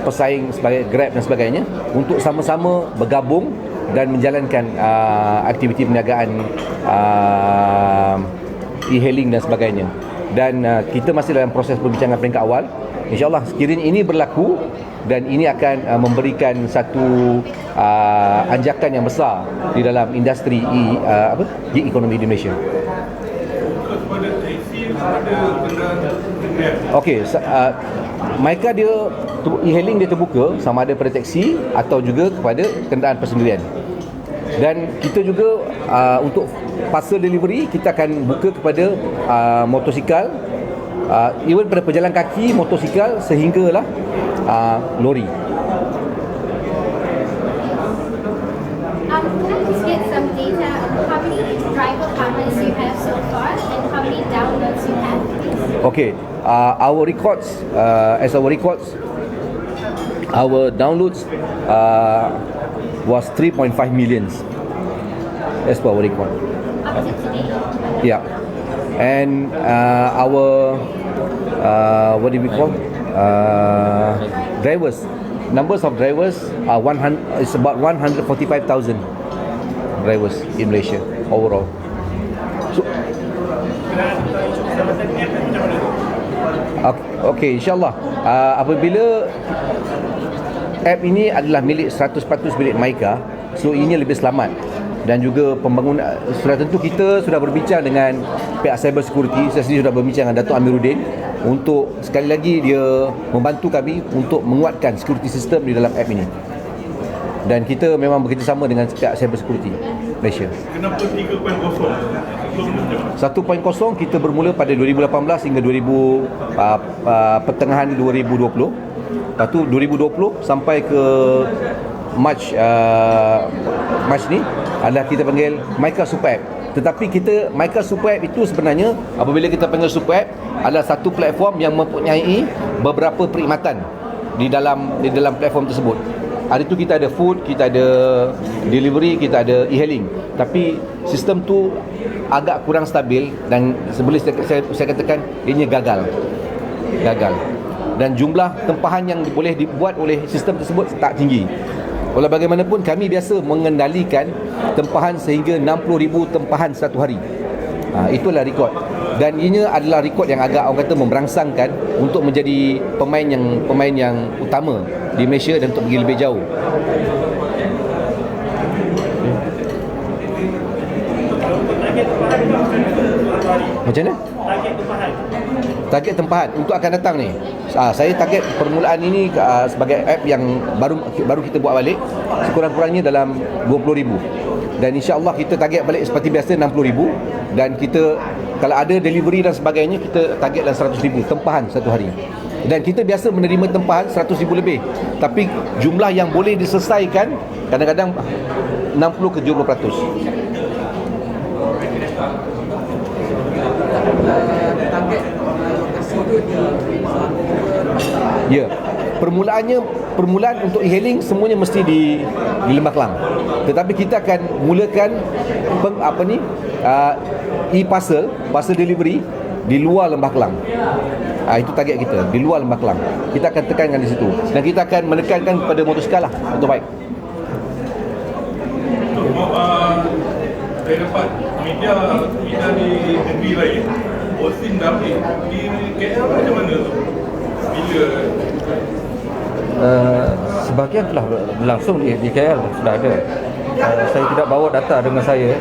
pesaing sebagai Grab dan sebagainya untuk sama-sama bergabung dan menjalankan aktiviti perniagaan e-hailing dan sebagainya. Dan kita masih dalam proses perbincangan peringkat awal. InsyaAllah sekiranya ini berlaku dan ini akan memberikan satu anjakan yang besar di dalam industri gig ekonomi di Malaysia. Okey, mereka dia e-hailing dia terbuka sama ada pada teksi atau juga kepada kenderaan persendirian. Dan kita juga untuk parcel delivery kita akan buka kepada motosikal, even pada pejalan kaki, motosikal sehinggalah lori. Can I just get some data on how many driver partners you have so far and how many downloads you have? Okay, our records, our downloads was 3.5 million as per our record. Up to today. Yeah, and our what do we call drivers? Numbers of drivers are 100. It's about 145,000 drivers in Malaysia overall. So, okay, insyaAllah apabila app ini adalah milik 100% milik Myka, so ini lebih selamat. Dan juga pembangunan, sudah tentu kita sudah berbincang dengan pihak cyber security. Saya sendiri sudah berbincang dengan Datuk Amiruddin untuk sekali lagi dia membantu kami untuk menguatkan security system di dalam app ini. Dan kita memang bekerjasama dengan pihak cyber security Malaysia. Kenapa 3.0? 1.0 kita bermula pada 2018 hingga pertengahan 2020. Lepas tu 2020 sampai ke March ni adalah kita panggil Myka Super App. Tetapi Myka Super App itu sebenarnya apabila kita panggil Super App adalah satu platform yang mempunyai beberapa perkhidmatan di dalam platform tersebut. Hari tu kita ada food, kita ada delivery, kita ada e-hailing. Tapi sistem tu agak kurang stabil dan sebelum saya katakan ianya gagal. Dan jumlah tempahan yang boleh dibuat oleh sistem tersebut tak tinggi. Walau bagaimanapun kami biasa mengendalikan tempahan sehingga 60,000 tempahan satu hari. Itulah rekod. Dan ini adalah rekod yang agak orang kata memberangsangkan untuk menjadi pemain yang utama di Malaysia dan untuk pergi lebih jauh. Macam mana? Target tempahan untuk akan datang ni. Saya target permulaan ini sebagai app yang baru kita buat balik sekurang-kurangnya dalam 20,000. Dan insya-Allah kita target balik seperti biasa 60,000 dan kita kalau ada delivery dan sebagainya kita target dalam 100,000 tempahan satu hari. Dan kita biasa menerima tempahan 100,000 lebih. Tapi jumlah yang boleh diselesaikan kadang-kadang 60 ke 70%. Ya, permulaan untuk e-hailing semuanya mesti di Lembah Kelang. Tetapi kita akan mulakan e-parcel, parcel delivery di luar Lembah Kelang. Itu target kita, di luar Lembah Kelang. Kita akan tekankan di situ. Dan kita akan menekankan kepada motosikal lah untuk baik. Saya dapat media di negeri lain, Osin David di KL macam mana tu? Bila sebahagian telah berlangsung di KL sudah ada. Saya tidak bawa data dengan saya.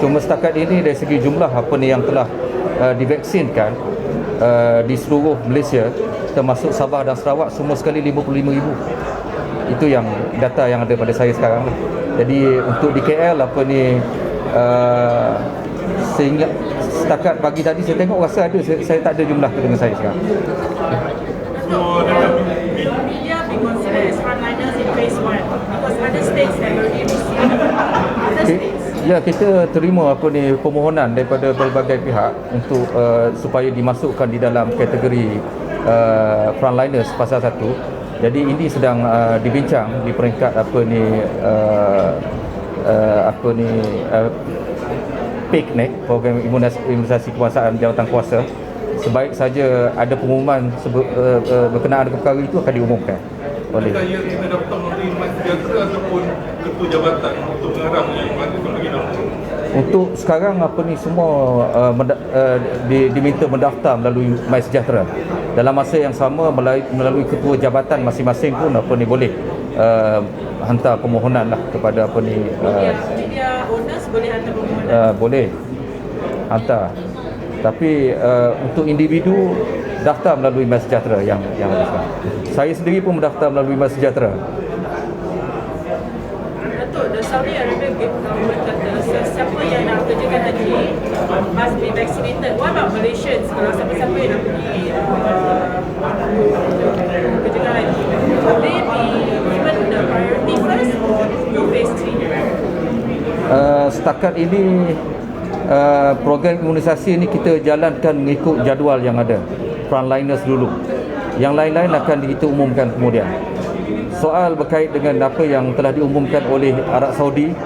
Cuma setakat ini dari segi jumlah apa ni yang telah divaksinkan di seluruh Malaysia termasuk Sabah dan Sarawak semua sekali 55,000. Itu yang data yang ada pada saya sekarang. Jadi untuk di KL apa ni sehingga setakat pagi tadi saya tengok rasa ada, saya tak ada jumlah tu dengan saya sekarang. so Media be considered as frontliners in phase 1 because other states have already received other states. Ya, kita terima apa ni permohonan daripada pelbagai pihak untuk supaya dimasukkan di dalam kategori frontliners fasa 1. Jadi ini sedang dibincang di peringkat PIKNEK, Program Imunisasi Kebangsaan Jawatan Kuasa. sebaik saja ada pengumuman berkenaan dengan perkara itu akan diumumkan oleh Adakah ia kena daftar melalui MySejahtera ataupun ketua jabatan untuk mengarang yang mana bagi nama? untuk sekarang semua diminta mendaftar melalui MySejahtera. Dalam masa yang sama melalui ketua jabatan masing-masing pun boleh hantar permohonan lah kepada media owners boleh hantar permohonan. boleh hantar. Tapi untuk individu daftar melalui MySejahtera yang ada sekarang. Saya sendiri pun mendaftar melalui MySejahtera. Datuk, the Saudi Arabia government kata siapa yang nak kerjakan haji must be vaccinated. What about Malaysians? Kalau siapa-siapa yang nak pergi kerjakan haji, will they be given the priority first or no phase 3? Setakat ini program imunisasi ini kita jalankan mengikut jadual yang ada. Frontliners dulu. Yang lain-lain akan kita umumkan kemudian. Soal berkait dengan apa yang telah diumumkan oleh Arab Saudi,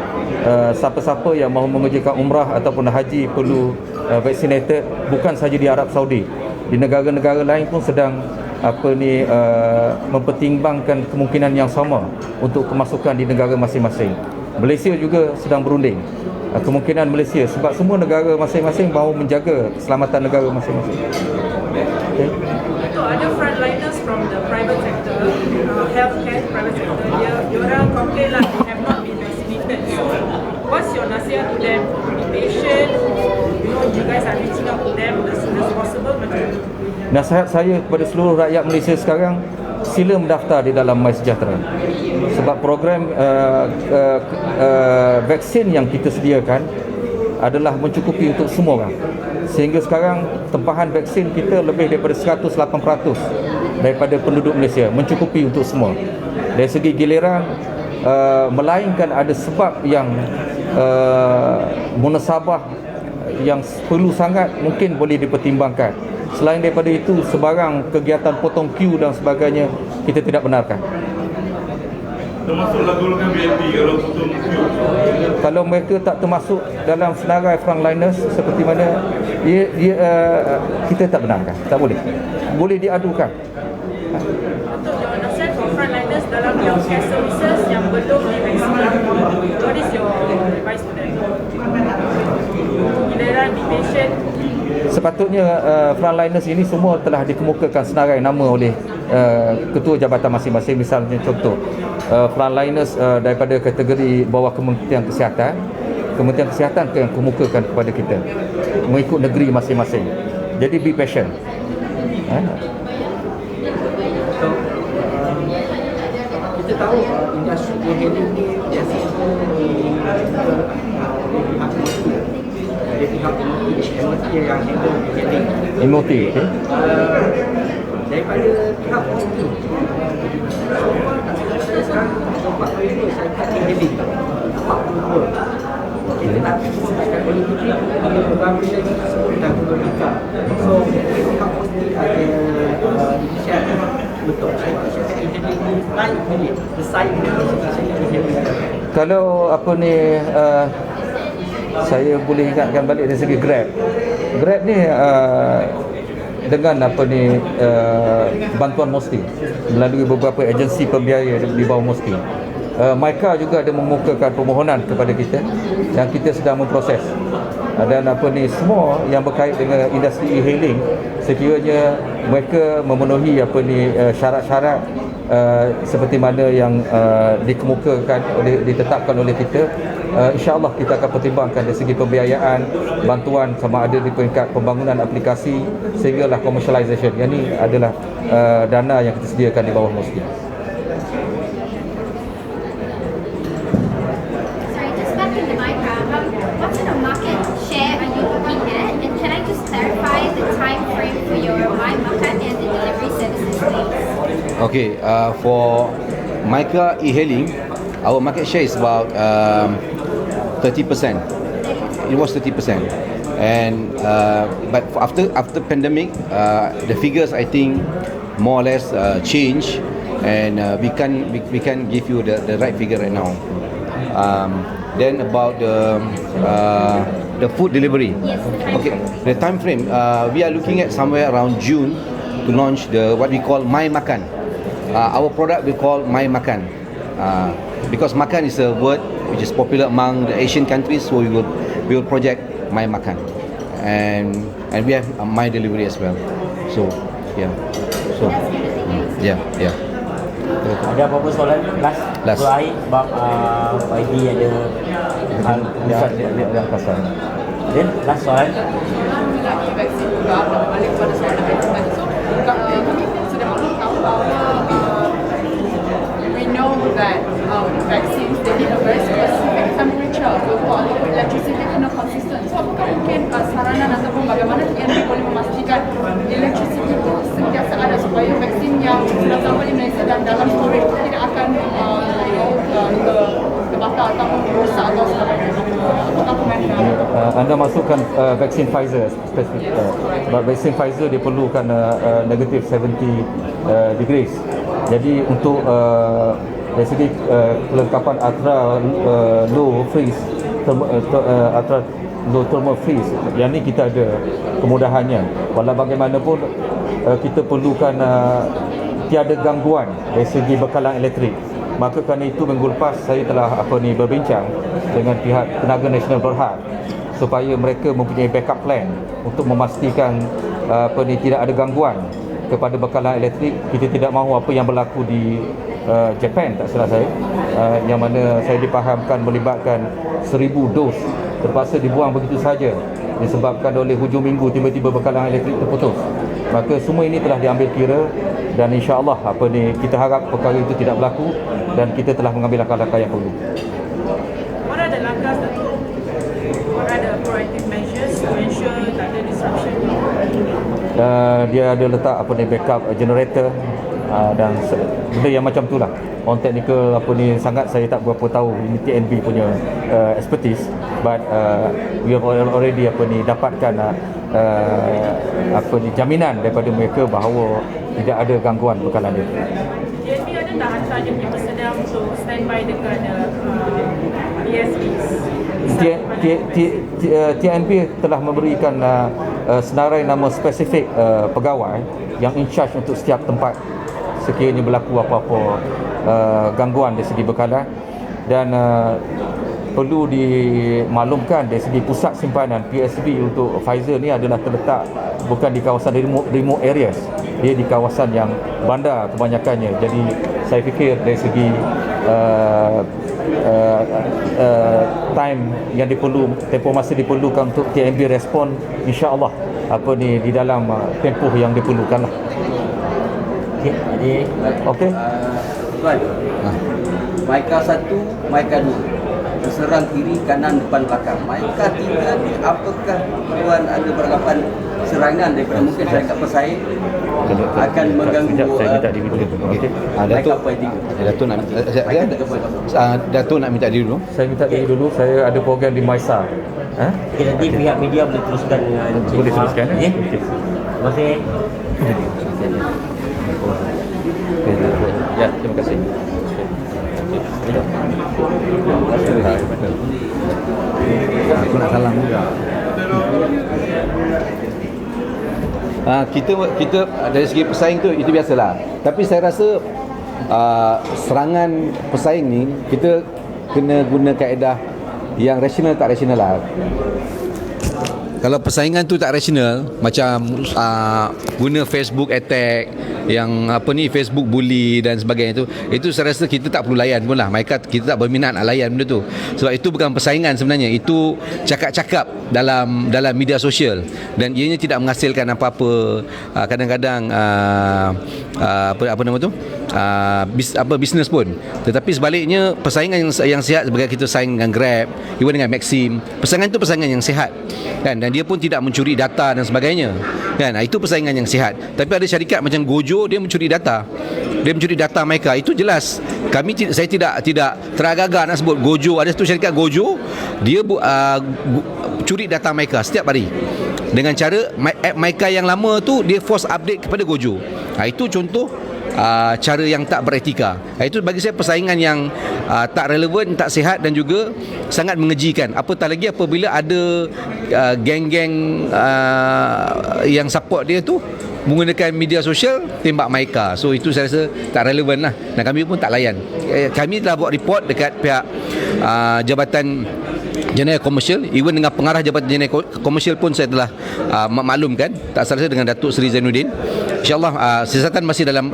siapa-siapa yang mahu mengerjakan umrah ataupun haji perlu vaccinated, bukan sahaja di Arab Saudi. Di negara-negara lain pun sedang mempertimbangkan kemungkinan yang sama untuk kemasukan di negara masing-masing. Malaysia juga sedang berunding kemungkinan Malaysia, sebab semua negara masing-masing mahu menjaga keselamatan negara masing-masing. Okay. So ada frontliners from the private sector, healthcare private sector, diorang complain lah they have not been vaccinated. So what's your nasihat to them? Be patient, you guys are reaching out to them as soon as possible. Nasihat saya kepada seluruh rakyat Malaysia sekarang, sila mendaftar di dalam MySejahtera. Sebab program vaksin yang kita sediakan adalah mencukupi untuk semua orang. Sehingga sekarang tempahan vaksin kita lebih daripada 108% daripada penduduk Malaysia, mencukupi untuk semua. Dari segi giliran, melainkan ada sebab yang munasabah yang perlu sangat mungkin boleh dipertimbangkan. Selain daripada itu, sebarang kegiatan potong queue dan sebagainya kita tidak benarkan. Termasuklah golongan VIP kalau potong queue. Kalau mereka tak termasuk dalam senarai frontliners seperti mana, kita tak benarkan. Tak boleh. Boleh diadukan. Untuk your nasihat for frontliners dalam healthcare services yang belum divaksin, what is your advice to them? Giliran, be patient. Sepatutnya frontliners ini semua telah dikemukakan senarai nama oleh ketua jabatan masing-masing. Misalnya contoh, frontliners daripada kategori bawah Kementerian Kesihatan. Kementerian Kesihatan yang kemukakan kepada kita mengikut negeri masing-masing. Jadi be patient. So, kita tahu industri e-hailing ni biasanya di pihak MOT yang handle e-hailing. MOT, okay? Daripada pihak MOT, semua saya sekarang 40 saya pakai e-hailing 42. Kita tak sebabkan oleh itu beberapa yang kita sebut dah berbuka. So, pihak MOT ada inisiatif untuk saya e-hailing naik ini bersaing dengan saya e-hailing. Kalau saya boleh ingatkan balik dari segi Grab. Grab ni dengan bantuan Mosti melalui beberapa agensi pembiaya di bawah Mosti. Myka juga ada memukakan permohonan kepada kita yang kita sedang memproses. Dan semua yang berkait dengan industri e-hailing, sekiranya mereka memenuhi syarat-syarat seperti mana yang ditetapkan oleh kita, insya-Allah kita akan pertimbangkan dari segi pembiayaan, bantuan sama ada di peringkat pembangunan aplikasi sehinggalah commercialization. Yang ini adalah dana yang kita sediakan di bawah Mosti. Sorry, just back in the Myka, what sort of market share are you looking at? And can I just clarify the time frame for your My Makan and the delivery services, please? Okay, for Myka e-hailing, our market share is about 30%. It was 30%, and but after pandemic, the figures I think more or less change, and we can give you the right figure right now. Then about the the food delivery. Yes, the time Okay, frame. the time frame. We are looking at somewhere around June to launch the what we call My Makan. Our product we call My Makan. Because makan is a word which is popular among the Asian countries, so we will project My Makan, and we have My Delivery as well. So yeah, so yeah. Ada apa-apa soalan? Last. Berakhir sebab Pak Edi ada hal yang kasar. Then last soalan. Lagi vaksin juga, balik pada soalan vaksin tadi. So, kami sudah maklum tahu bahawa we know that vaccines, they need a very specific temperature ataupun electricity kena consistent. So, apakah mungkin saranan ataupun bagaimana TNB boleh memastikan electricity itu sentiasa ada supaya vaksin yang sudah sampai di Malaysia dan dalam storage itu tidak akan terbakar ataupun rosak atau sebagainya. Apakah komentar? Anda masukkan vaksin Pfizer spesifik. Vaksin Pfizer dia perlukan negative 70 degrees. Jadi untuk dari segi kelengkapan ultra low freeze, ultra low thermal freeze, yang ni kita ada kemudahannya. Walau bagaimanapun kita perlukan tiada gangguan dari segi bekalan elektrik. Maka kerana itu minggu lepas saya telah berbincang dengan pihak Tenaga Nasional Berhad supaya mereka mempunyai backup plan untuk memastikan tidak ada gangguan kepada bekalan elektrik. Kita tidak mahu apa yang berlaku di Japan, tak salah saya, yang mana saya dipahamkan melibatkan 1000 dos terpaksa dibuang begitu saja disebabkan oleh hujung minggu tiba-tiba bekalan elektrik terputus. Maka semua ini telah diambil kira dan insya-Allah kita harap perkara itu tidak berlaku dan kita telah mengambil langkah-langkah yang perlu. What are the langkah Datuk? What are the proactive measures to ensure tak ada disruption? Dia ada letak backup generator dan benda yang macam itulah. On technical sangat saya tak berapa tahu, ini TNB punya expertise, but we have already dapatkan jaminan daripada mereka bahawa tidak ada gangguan bekalan itu. TNB ada tak hantar dia punya persediaan untuk standby dekat PSPs? TNB telah memberikan senarai nama spesifik pegawai yang in charge untuk setiap tempat sekiranya berlaku apa-apa gangguan dari segi bekalan. Dan perlu dimaklumkan dari segi pusat simpanan PSB untuk Pfizer ni adalah terletak bukan di kawasan remote areas, dia di kawasan yang bandar kebanyakannya. Jadi saya fikir dari segi time yang tempoh masa diperlukan untuk TNB respon, insya-Allah di dalam tempoh yang diperlukan lah. Jadi okey. Tuan. Maika 1, Maika 2. Serang kiri, kanan, depan, belakang. Maika 3 ni apakah tuan ada beranggapan serangan daripada mungkin syarikat pesaing akan mengganggu Saya minta diri dulu. Okey. Datuk nak minta diri dulu. Saya minta diri dulu. Saya ada program di Maisa. Okay, nanti pihak media boleh teruskan dengan Encik Boleh Fah. teruskan. Okey. Okey. Terima kasih. Ya, terima kasih. Aku nak salam juga. Kita dari segi pesaing tu itu biasalah. Tapi saya rasa serangan pesaing ni kita kena guna kaedah yang rasional tak rasional lah. Kalau persaingan tu tak rasional, macam guna Facebook attack, yang Facebook bully dan sebagainya itu saya rasa kita tak perlu layan pun lah. Kita tak berminat nak layan benda tu. Sebab itu bukan persaingan sebenarnya, itu cakap-cakap dalam media sosial dan ianya tidak menghasilkan apa-apa. Kadang-kadang bisnes pun. Tetapi sebaliknya persaingan yang sihat sebagai kita saing dengan Grab, even dengan Maxim, persaingan itu persaingan yang sihat kan, dan dia pun tidak mencuri data dan sebagainya kan. Itu persaingan yang sihat. Tapi ada syarikat macam Gojo, dia mencuri data. Dia mencuri data mereka. Itu jelas. Saya tidak teragak-agak nak sebut Gojo. Ada satu syarikat Gojo, dia curi data mereka setiap hari. Dengan cara app mereka yang lama tu dia force update kepada Gojo. Itu contoh cara yang tak beretika. Itu bagi saya persaingan yang tak relevan, tak sihat dan juga sangat mengejikan. Apatah lagi apabila ada geng-geng yang support dia tu menggunakan media sosial tembak Maika. So itu saya rasa tak relevan lah, dan kami pun tak layan. Kami telah buat report dekat pihak Jabatan Jenayah Komersial, even dengan pengarah Jabatan Jenayah Komersial pun saya telah maklumkan, tak salah saya dengan Datuk Seri Zainuddin. InsyaAllah siasatan masih dalam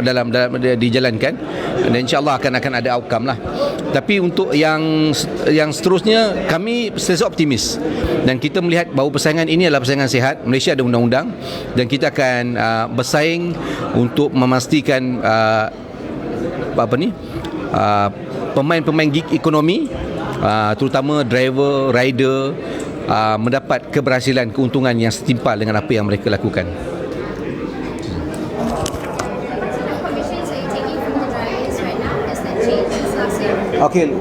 dijalankan, dan insyaAllah akan ada outcome lah. Tapi untuk yang seterusnya, kami sentiasa optimis, dan kita melihat bahawa persaingan ini adalah persaingan sihat. Malaysia ada undang-undang, dan kita akan bersaing untuk memastikan pemain-pemain gig ekonomi, terutama driver, rider, mendapat keberhasilan, keuntungan yang setimpal dengan apa yang mereka lakukan. Okay,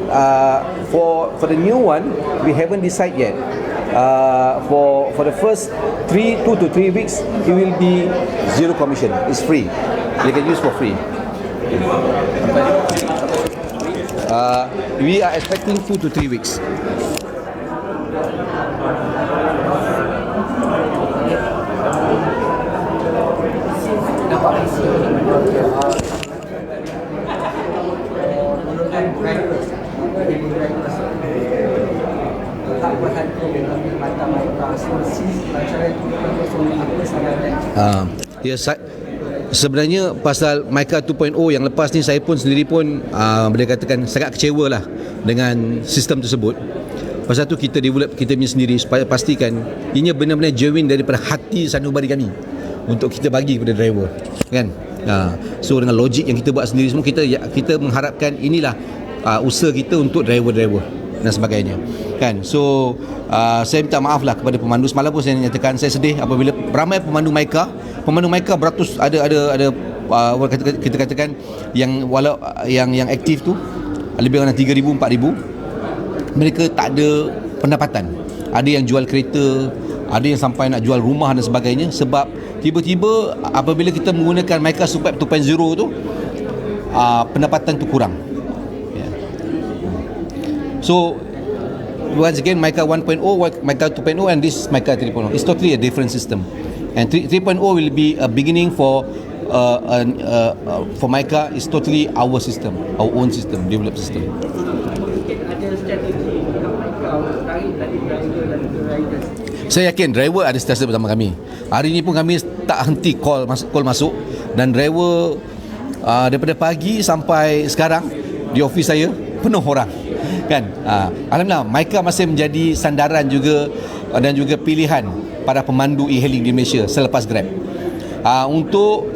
for the new one, we haven't decided yet. For the first 2 to 3 weeks, it will be zero commission. It's free. You can use for free. We are expecting 2 to 3 weeks. Sebenarnya pasal Maika 2.0 yang lepas ni, saya pun sendiri pun boleh katakan sangat kecewa lah dengan sistem tersebut. Pasal tu kita develop kita punya sendiri supaya pastikan ianya benar-benar genuine daripada hati sanubari kami untuk kita bagi kepada driver, kan? So dengan logik yang kita buat sendiri semua, kita mengharapkan inilah usaha kita untuk driver-driver dan sebagainya, kan? So saya minta maaf lah kepada pemandu. Semalam pun saya nyatakan saya sedih apabila ramai pemandu Maika beratus, ada kita katakan yang aktif tu lebih kurang 3,000 4,000, mereka tak ada pendapatan. Ada yang jual kereta, ada yang sampai nak jual rumah dan sebagainya, sebab tiba-tiba apabila kita menggunakan Maika Superb 2.0 tu, pendapatan tu kurang. So once again, Maika 1.0, Maika 2.0 and this Maika 3.0, it's totally a different system. And 3.0 will be a beginning for Maika. Is totally our system, our own system, developed system. Saya yakin driver ada strategi bersama kami. Hari ini pun kami tak henti call masuk, dan driver daripada pagi sampai sekarang di office saya penuh orang, kan? Alhamdulillah, Maika masih menjadi sandaran juga dan juga pilihan para pemandu e-hailing di Malaysia selepas Grab. Untuk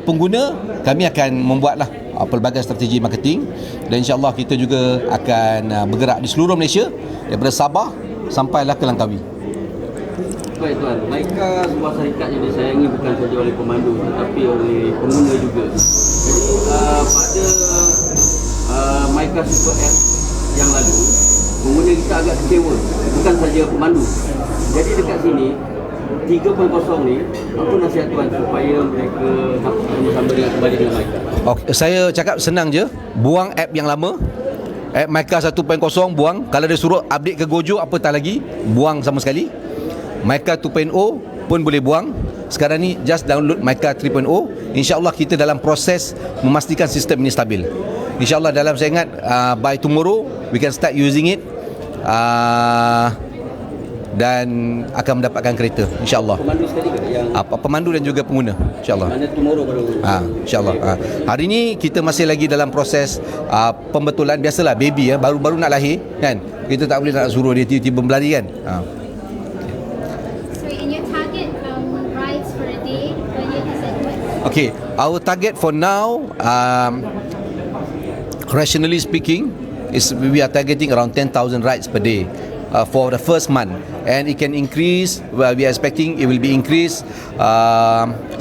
pengguna, kami akan membuatlah pelbagai strategi marketing, dan insyaAllah kita juga akan bergerak di seluruh Malaysia daripada Sabah sampailah ke Langkawi. Baik tuan, Maika sebuah syarikat yang disayangi bukan sahaja oleh pemandu tetapi oleh pengguna juga. Jadi pada Maika Super App yang lalu, pengguna kita agak kecewa, bukan saja pemandu. Jadi dekat sini 3.0 ni, apa nasihat tuan supaya mereka bersama dengan kembali dengan Maika? Okay, saya cakap senang je, buang app yang lama, app Maika 1.0 buang. Kalau dia suruh update ke Gojo, apa tak lagi, buang sama sekali. Maika 2.0 pun boleh buang. Sekarang ni just download Maika 3.0. InsyaAllah kita dalam proses memastikan sistem ini stabil. InsyaAllah dalam, saya ingat by tomorrow we can start using it, dan akan mendapatkan kereta insyaAllah. Pemandu sekali ke yang pemandu dan juga pengguna insyaAllah. mana tomorrow baru InsyaAllah. Hari ni kita masih lagi dalam proses pembetulan. Biasalah baby baru nak lahir, kan, kita tak boleh nak suruh dia tiba-tiba berlari, kan. Okay, our target for now, rationally speaking, is we are targeting around 10,000 rides per day for the first month, and it can increase. Well, we are expecting it will be increased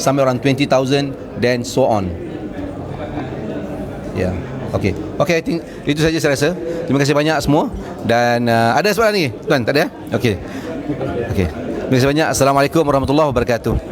somewhere around 20,000, then so on. Yeah, okay. I think itu saja saya rasa. Terima kasih banyak semua. Dan ada soalan ni, tuan? Tak ada? Okay. Terima kasih banyak. Assalamualaikum warahmatullahi wabarakatuh.